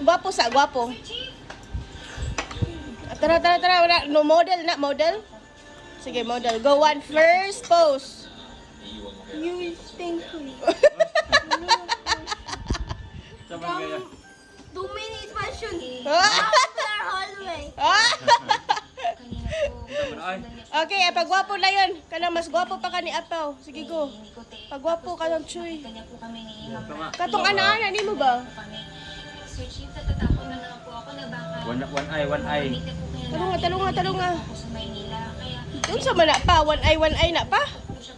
Gwapo sa, gwapo. Tara. Wala. No, model na, model. Sige, model. Go one. First pose. You will think me. Sabang gaya. 2 minutes passion. Ah! After hallway. Ay. Okay, pagwapo na yun. Kana mas gwapo pa ka ni Apaw. Sige, go. Pagwapo ka ng Chuy. Katong ana-ana, ni mo ba? Sir Chief, tatatapon na lang po ako na baka One eye. Talunga. ako sa Maynila. Kaya Doon sa mana pa, one eye na pa.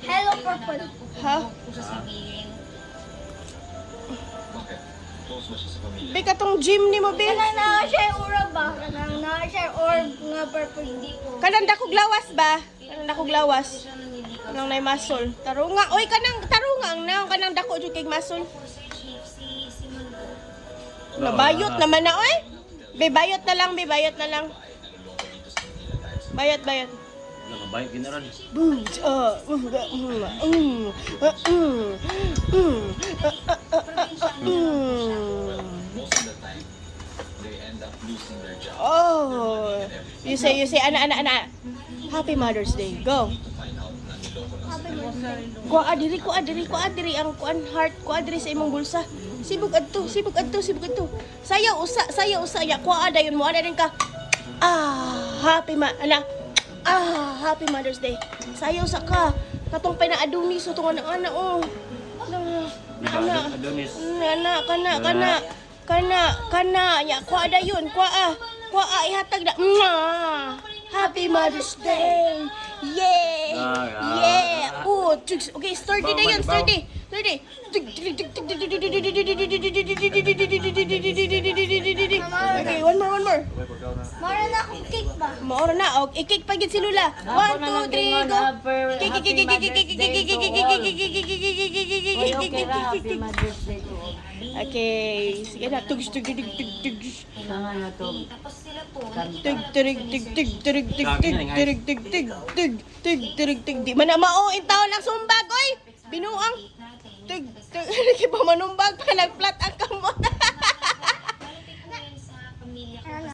Hello, purple. Ha? po sasabihin. Be, katong gym ni mo, be. Kanang na siya yung orb ba? Kanang na siya yung orb nga purple. Hindi po. Kanang dakog lawas ba? Kanang dakog lawas. Siya naniligaw. Kanang nay muscle. Tarunga. Oy, tarunga ang naong kanang dako jud kay muscle. Po, Sir Chief, si Simon po. Nabayot naman na, oy. Be, bayot na lang. Bayot. Nakabayot ginaran. Oh, you say, ana. Happy Mother's Day. Go. Kuha diri ang kuan heart, kuha diri sa imong bulsa. Sibog adto. Sayaw usa ya kuha dayon mo ana din ka. Happy Mother's Day. Sayaw sa ka. Katong pinaaduni so tong ana oh. Ana. Adonis. Kana ya kuha dayon, kuha ihatag na. Happy Mother's Day. Yeah. Oh, okay, sturdy na yun, sturdy. Okay, one more. Mara na akong cake ba? Maora na, i-kick pa gid si Lula. 1, 2, 3, go. Okay, sige na. Tapos sila po. Di man na mao intaw lang sumbag oy. Binuang. Nagi pa manumbag pa nagplat ang kamot.